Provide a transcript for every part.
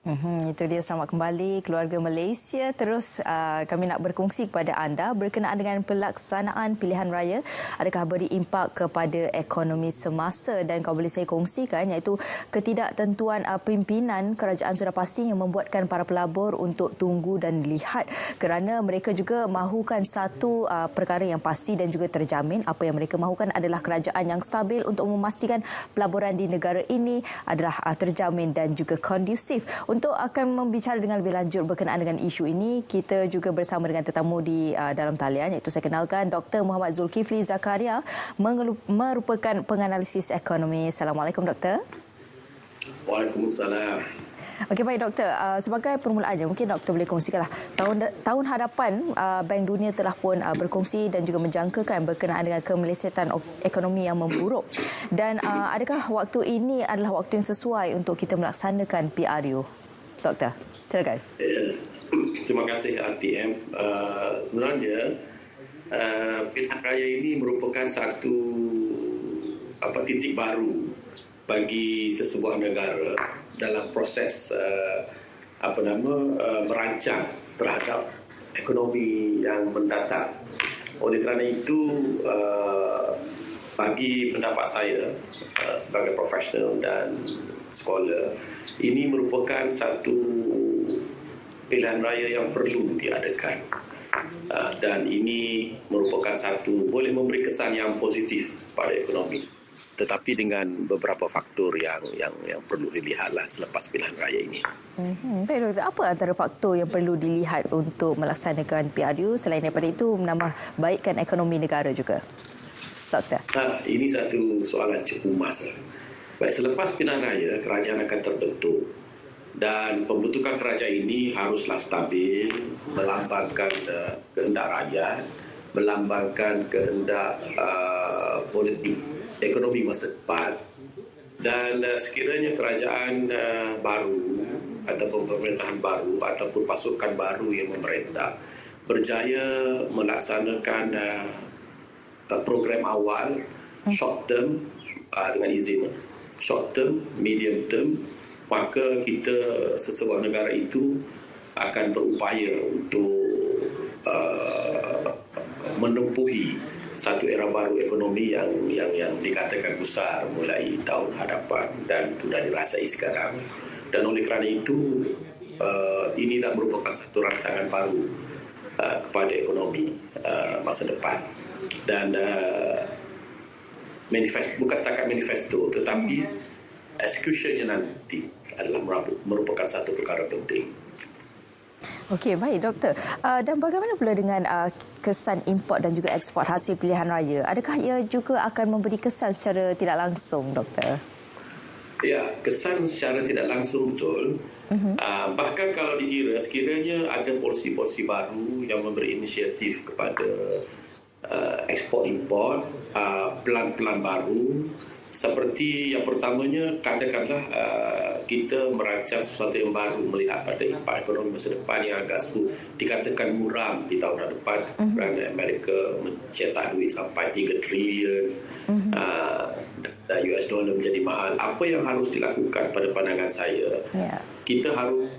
Itu dia, selamat kembali keluarga Malaysia. Terus kami nak berkongsi kepada anda berkenaan dengan pelaksanaan pilihan raya. Adakah beri impak kepada ekonomi semasa? Dan kalau boleh saya kongsikan, iaitu ketidaktentuan pimpinan kerajaan sudah pastinya membuatkan para pelabur untuk tunggu dan lihat, kerana mereka juga mahukan satu perkara yang pasti dan juga terjamin. Apa yang mereka mahukan adalah kerajaan yang stabil untuk memastikan pelaburan di negara ini adalah terjamin dan juga kondusif. Untuk akan membicara dengan lebih lanjut berkenaan dengan isu ini, kita juga bersama dengan tetamu di dalam talian, iaitu saya kenalkan Dr. Muhammad Zulkifli Zakaria, merupakan penganalisis ekonomi. Assalamualaikum, Doktor. Waalaikumsalam. Okey, baik Doktor. Sebagai permulaannya, mungkin Doktor boleh kongsikanlah tahun hadapan Bank Dunia telah pun berkongsi dan juga menjangkakan berkenaan dengan kemelesetan ekonomi yang memburuk. Dan adakah waktu ini adalah waktu yang sesuai untuk kita melaksanakan PRU? Doktor, silakan. Terima kasih RTM. Sebenarnya pilihan raya ini merupakan satu titik baru bagi sesebuah negara dalam proses merancang terhadap ekonomi yang mendatang. Oleh kerana itu, bagi pendapat saya sebagai profesional dan scholar, ini merupakan satu pilihan raya yang perlu diadakan, dan ini merupakan satu boleh memberi kesan yang positif pada ekonomi, tetapi dengan beberapa faktor yang perlu dilihatlah selepas pilihan raya ini. Baik Doktor, apa antara faktor yang perlu dilihat untuk melaksanakan PRU selain daripada itu menambahbaikkan ekonomi negara juga, Doktor? Ini satu soalan cukup emas. Baik, selepas pilihan raya, kerajaan akan terbentuk, dan pembentukan kerajaan ini haruslah stabil, melambangkan kehendak rakyat, melambangkan kehendak politik ekonomi masa depan. Dan sekiranya kerajaan baru ataupun pemerintahan baru ataupun pasukan baru yang memerintah berjaya melaksanakan program awal short term, dengan izin short term, medium term, maka kita sesebuah negara itu akan berupaya untuk menempuhi satu era baru ekonomi yang dikatakan besar mulai tahun hadapan dan sudah dirasai sekarang. Dan oleh kerana itu, inilah merupakan satu rangsangan baru kepada ekonomi masa depan. Dan bukan setakat manifesto, tetapi executionnya nanti adalah merupakan satu perkara penting. Okey, baik Doktor. Dan bagaimana pula dengan kesan import dan juga ekspor hasil pilihan raya? Adakah ia juga akan memberi kesan secara tidak langsung, Doktor? Ya, kesan secara tidak langsung betul. Bahkan kalau dikira, sekiranya ada polisi-polisi baru yang memberi inisiatif kepada ekspor-import, pelan-pelan baru, seperti yang pertamanya, katakanlah kita merancang sesuatu yang baru melihat pada impak ekonomi masa depan yang agak dikatakan muram di tahun depan, kerana Amerika mencetak duit sampai 3 triliun, dan US dollar menjadi mahal. Apa yang harus dilakukan pada pandangan saya? Kita harus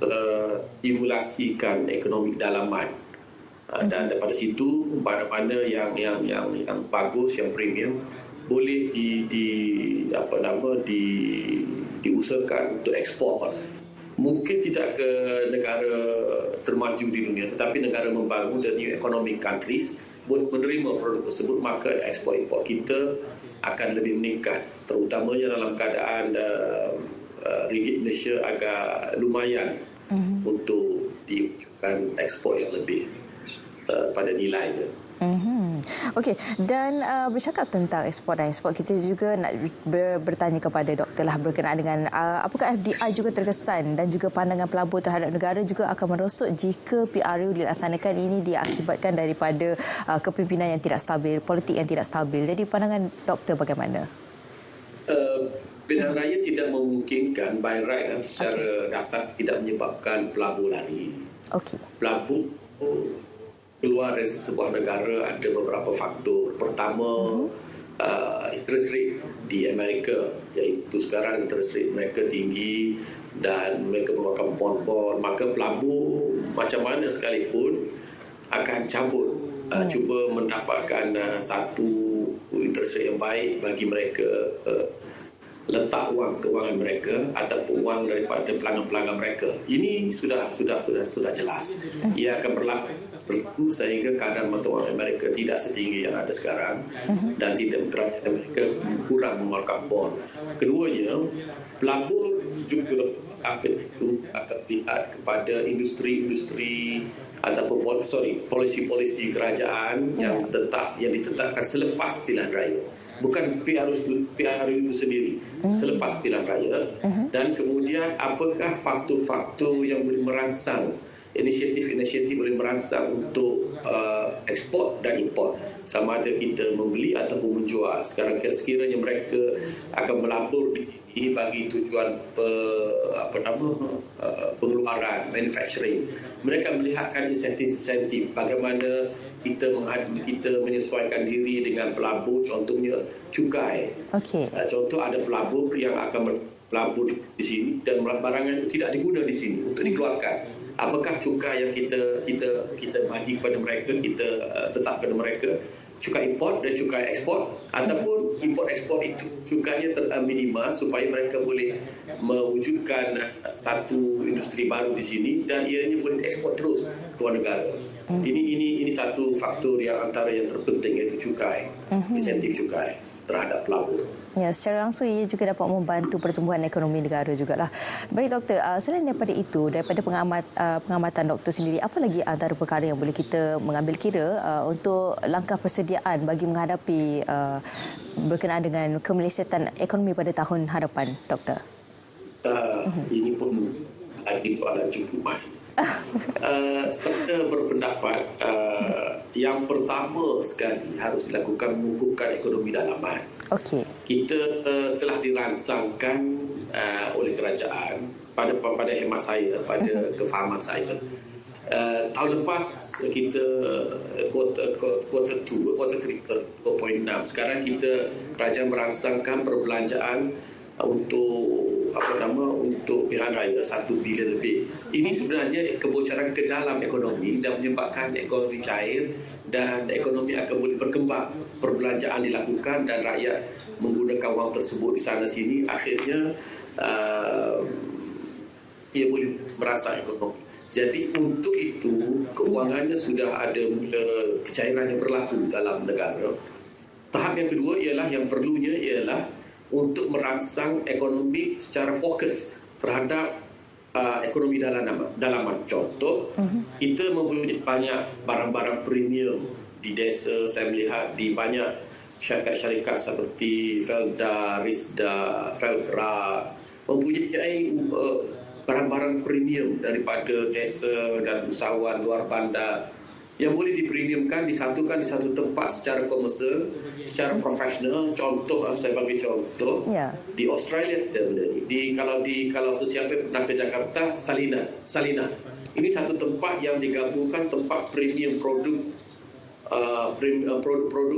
stimulasikan ekonomi dalaman. Dan daripada situ, mana-mana yang bagus, yang premium, boleh diusahakan untuk ekspor. Mungkin tidak ke negara termaju di dunia, tetapi negara membangun, the new economic countries boleh menerima produk tersebut, maka ekspor import kita akan lebih meningkat, terutamanya dalam keadaan ringgit Malaysia agak lumayan untuk diwujudkan ekspor yang lebih pada nilainya. Okey, dan bercakap tentang ekspor dan ekspor, kita juga nak bertanya kepada doktor lah berkenaan dengan apakah FDI juga terkesan dan juga pandangan pelabur terhadap negara juga akan merosot jika PRU dilaksanakan. Ini diakibatkan daripada kepimpinan yang tidak stabil, politik yang tidak stabil. Jadi pandangan doktor bagaimana? Pilihan raya tidak memungkinkan by right secara dasar, tidak menyebabkan pelabur lari. Pelabur keluar dari sebuah negara ada beberapa faktor. Pertama, interest rate di Amerika, iaitu sekarang interest rate mereka tinggi dan mereka mengeluarkan bond-bond, maka pelabur macam mana sekalipun akan cabut cuba mendapatkan satu interest rate yang baik bagi mereka letak keuangan mereka ataupun wang daripada pelanggan-pelanggan mereka. Ini sudah jelas. Ia akan berlaku sehingga kadar mata wang Amerika tidak setinggi yang ada sekarang dan tidak berterima mereka kurang mengeluarkan bond. Keduanya, pelabur juga akan lihat kepada industri-industri ataupun polisi-polisi kerajaan yang ditetapkan selepas pilihan raya. Bukan PRU itu sendiri, selepas pilihan raya. Dan kemudian apakah faktor-faktor yang boleh merangsang, inisiatif-inisiatif boleh merangsang untuk ekspor dan import, sama ada kita membeli ataupun menjual. Sekarang sekiranya mereka akan melabur di sini bagi tujuan pengeluaran, manufacturing, mereka melihatkan insentif bagaimana kita menyesuaikan diri dengan pelabur, contohnya cukai. Contoh ada pelabur yang akan melabur di sini dan barangan itu tidak diguna di sini untuk dikeluarkan. Apakah cukai yang kita bagi kepada mereka, kita tetapkan kepada mereka, cukai import dan cukai ekspor, ataupun import ekspor itu cukainya minima supaya mereka boleh mewujudkan satu industri baru di sini dan ianya boleh ekspor terus ke luar negara. Ini satu faktor yang antara yang terpenting, iaitu cukai, insentif cukai terhadap pelabur. Ya, secara langsung ia juga dapat membantu pertumbuhan ekonomi negara jugalah. Baik doktor, selain daripada itu, daripada pengamatan doktor sendiri, apa lagi antara perkara yang boleh kita mengambil kira untuk langkah persediaan bagi menghadapi berkenaan dengan kemelesetan ekonomi pada tahun hadapan, doktor? Ini pun lagi soalan cukup mas. Saya berpendapat yang pertama sekali harus dilakukan mengukuhkan ekonomi dalaman. Kita telah dirangsangkan oleh kerajaan pada hemat saya, pada kefahaman saya. Tahun lepas kita kuarter 2, kuarter 3, 2.6. Sekarang kerajaan merangsangkan perbelanjaan untuk pilihan raya 1 bilion lebih. Ini sebenarnya kebocoran ke dalam ekonomi dan menyebabkan ekonomi cair dan ekonomi akan boleh berkembang. Perbelanjaan dilakukan dan rakyat menggunakan wang tersebut di sana sini, akhirnya ia boleh merangsang ekonomi. Jadi untuk itu keuangannya sudah ada mula kecairan yang berlaku dalam negara. Tahap yang kedua yang perlunya ialah untuk merangsang ekonomi secara fokus terhadap ekonomi dalaman. Contoh, kita mempunyai banyak barang-barang premium di desa. Saya melihat di banyak syarikat-syarikat seperti Felda, Risda, Veltra mempunyai barang-barang premium daripada desa dan usahawan luar bandar yang boleh dipremiumkan, disatukan di satu tempat secara komersial, secara profesional. Contoh, saya bagi contoh, di Australia kalau sesiapa pernah ke Jakarta, Salina. Ini satu tempat yang digabungkan tempat premium produk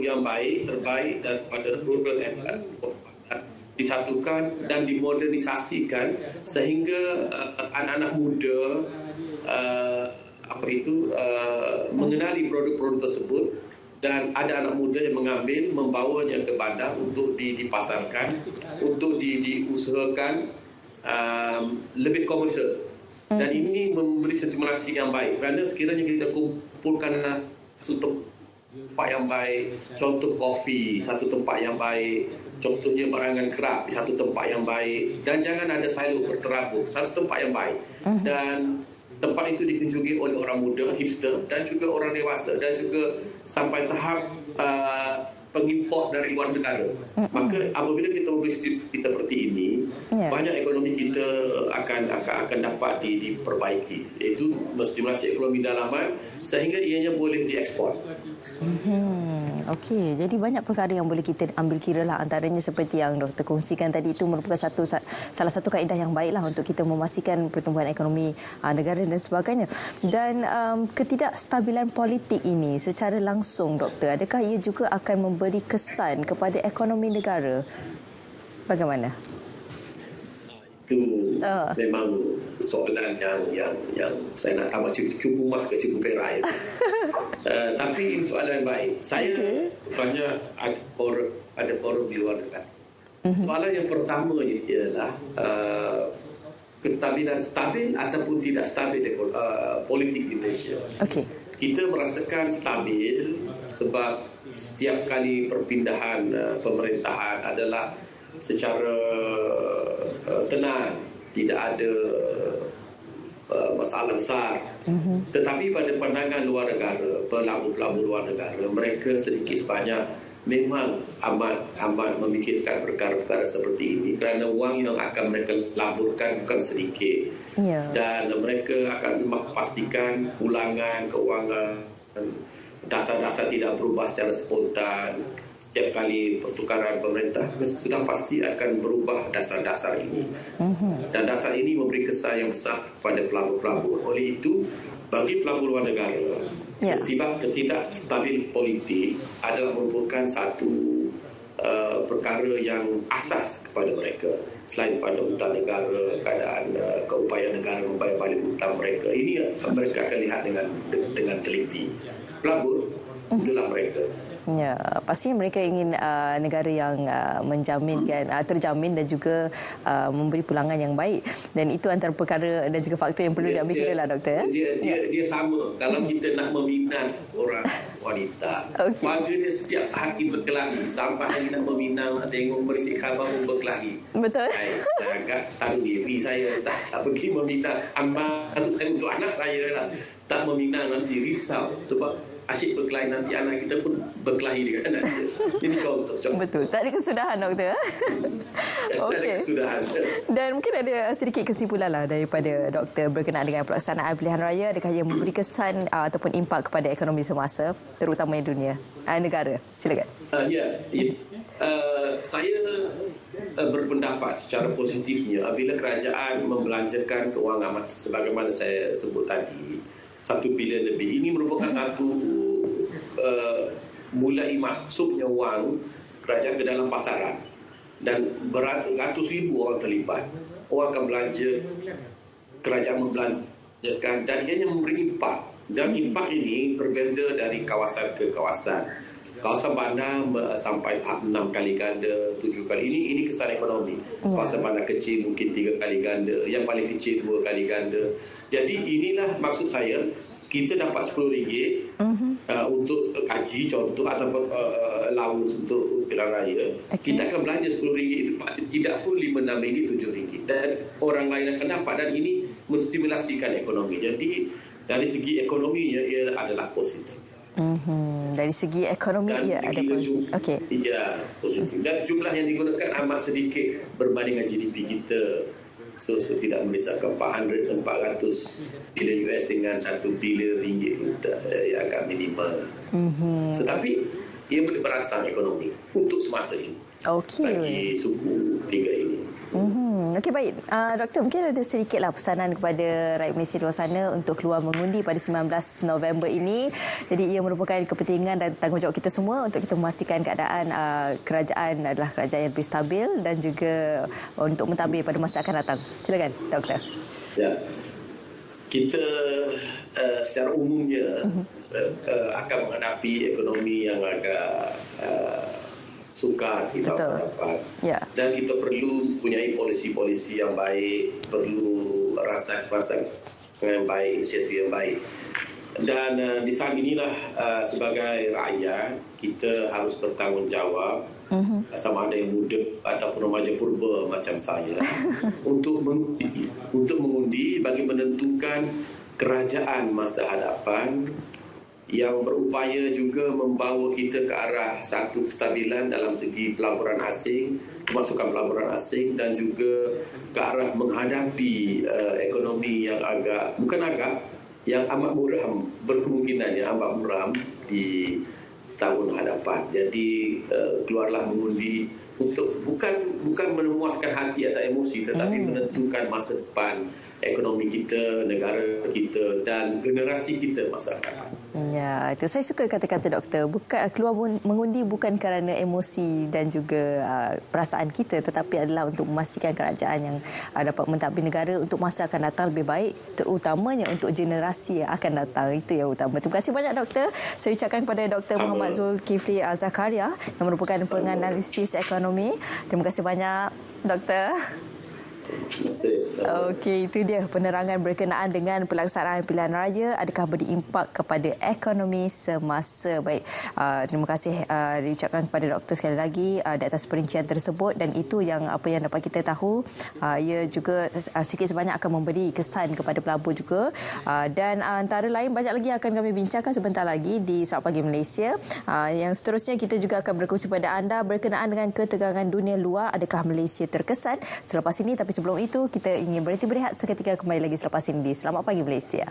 yang baik, terbaik daripada rural area, disatukan dan dimodernisasikan sehingga anak-anak muda mengenali produk-produk tersebut, dan ada anak muda yang membawanya ke bandar untuk dipasarkan, untuk diusahakan lebih komersial. Dan ini memberi stimulasi yang baik, kerana sekiranya kita kumpulkan satu tempat yang baik, contoh kopi satu tempat yang baik, contohnya barangan kerap di satu tempat yang baik, dan jangan ada silo berterabur, satu tempat yang baik, dan tempat itu dikunjungi oleh orang muda, hipster, dan juga orang dewasa, dan juga sampai tahap pengimport dari luar negara. Maka apabila kita memberi situasi seperti ini, banyak ekonomi kita akan dapat diperbaiki, iaitu stimulasi ekonomi dalaman sehingga ianya boleh diekspor. Okey, jadi banyak perkara yang boleh kita ambil kira lah, antaranya seperti yang doktor kongsikan tadi, itu merupakan salah satu kaedah yang baiklah untuk kita memastikan pertumbuhan ekonomi negara dan sebagainya. Dan ketidakstabilan politik ini secara langsung, doktor, adakah ia juga akan memberi kesan kepada ekonomi negara? Bagaimana? Itu memang soalan yang saya nak tahu cukup emas ke cukup perak. Tapi ini soalan yang baik. Saya banyak ada forum di luar negara. Soalan yang pertama ialah kestabilan stabil ataupun tidak stabil politik di Malaysia. Okey. Kita merasakan stabil sebab setiap kali perpindahan pemerintahan adalah secara tenang, tidak ada masalah besar. Tetapi pada pandangan luar negara, pelabur-pelabur luar negara, mereka sedikit sebanyak memang amat memikirkan perkara-perkara seperti ini kerana wang yang akan mereka laburkan bukan sedikit. Dan mereka akan memastikan ulangan keuangan, dasar-dasar tidak berubah secara spontan. Setiap kali pertukaran pemerintah sudah pasti akan berubah dasar-dasar ini. Dan dasar ini memberi kesan yang besar kepada pelabur-pelabur. Oleh itu, bagi pelabur luar negara, ketidakstabil politik adalah merupakan satu perkara yang asas kepada mereka. Selain pada hutang negara, keadaan keupayaan negara membayar balik hutang mereka, ini mereka akan lihat dengan teliti. Pelabur, itulah mereka. Ya, pastinya mereka ingin negara yang menjaminkan terjamin dan juga memberi pulangan yang baik, dan itu antara perkara dan juga faktor yang perlu diambil kira lah, doktor. Dia sama. Kalau kita nak meminang orang wanita, maka dia setiap hari berkelahi sampai hari nak meminang, nak tengok berisik khabar pun berkelahi. Betul. Saya agak tahu diri saya tak pergi meminang. Maksud saya untuk anak saya lah, tak meminang nanti risau sebab asyik berkelahi, nanti anak kita pun berkelahi dengan anak dia. Ini contoh. Betul. Tak ada kesudahan, doktor. Tak ada kesudahan. Dan mungkin ada sedikit kesimpulan lah daripada doktor berkenaan dengan pelaksanaan pilihan raya. Adakah ia memberi kesan ataupun impak kepada ekonomi semasa, terutamanya dunia, negara? Silakan. Saya berpendapat secara positifnya apabila kerajaan membelanjakan kewangan sebagaimana saya sebut tadi, 1 bilion lebih. Ini merupakan satu mulai masuknya wang kerajaan ke dalam pasaran, dan beratus ribu orang terlibat. Orang akan belanja, kerajaan membelanjakan, dan ianya memberi impak. Dan impak ini berbeza dari kawasan ke kawasan. Kawasan bandar sampai tahap 6 kali ganda, 7 kali. Ini kesan ekonomi. Kawasan bandar kecil mungkin 3 kali ganda, yang paling kecil 2 kali ganda. Jadi inilah maksud saya, kita dapat RM10 untuk haji contoh, ataupun allowance untuk pilihan raya. Kita akan belanja RM10 itu tidak pun RM5, RM6, RM7, dan orang lain akan dapat, dan ini menstimulasikan ekonomi. Jadi dari segi ekonominya ia adalah positif. Dari segi ekonomi ia ada positif. Ya, positif. Dan jumlah yang digunakan amat sedikit berbanding dengan GDP kita. So tidak merisaukan 400 bilion US dengan 1 bilion ringgit yang agak minimal. Tetapi ia boleh merangsang ekonomi untuk semasa ini bagi suku tiga ini. Okey, baik. Doktor, mungkin ada sedikitlah pesanan kepada rakyat Malaysia di luar sana untuk keluar mengundi pada 19 November ini. Jadi ia merupakan kepentingan dan tanggungjawab kita semua untuk kita memastikan keadaan kerajaan adalah kerajaan yang lebih stabil dan juga untuk mentadbir pada masa akan datang. Silakan, doktor. Ya. Kita secara umumnya akan menghadapi ekonomi yang agak sukar kita dapat. Dan kita perlu mempunyai polisi-polisi yang baik, perlu rasa-rasa yang baik, inisiatif yang baik. Dan di saat inilah sebagai rakyat kita harus bertanggungjawab, sama ada yang muda ataupun remaja purba macam saya, untuk mengundi bagi menentukan kerajaan masa hadapan yang berupaya juga membawa kita ke arah satu kestabilan dalam segi pelaburan asing, kemasukan pelaburan asing, dan juga ke arah menghadapi ekonomi yang yang amat muram, berkemungkinan yang amat muram di tahun hadapan. Jadi keluarlah mengundi bukan memuaskan hati atau emosi, tetapi menentukan masa depan ekonomi kita, negara kita dan generasi kita masa akan datang. Ya, itu saya suka kata-kata doktor. Bukan keluar mengundi bukan kerana emosi dan juga perasaan kita, tetapi adalah untuk memastikan kerajaan yang dapat mentadbir negara untuk masa akan datang lebih baik, terutamanya untuk generasi yang akan datang. Itu yang utama. Terima kasih banyak doktor. Saya ucapkan kepada Dr. Muhammad Zulkifli Zakaria yang merupakan penganalisis ekonomi. Terima kasih banyak doktor. Okey, itu dia penerangan berkenaan dengan pelaksanaan pilihan raya, adakah berimpak kepada ekonomi semasa. Baik, terima kasih diucapkan kepada doktor sekali lagi di atas perincian tersebut, dan itu yang apa yang dapat kita tahu. Ia juga sikit sebanyak akan memberi kesan kepada pelabur juga, dan antara lain banyak lagi yang akan kami bincangkan sebentar lagi di Selamat Pagi Malaysia. Yang seterusnya kita juga akan berkongsi pada anda berkenaan dengan ketegangan dunia luar, adakah Malaysia terkesan selepas ini. Tapi sebelum itu, kita ingin berhenti berehat seketika, kembali lagi selepas ini di Selamat Pagi Malaysia.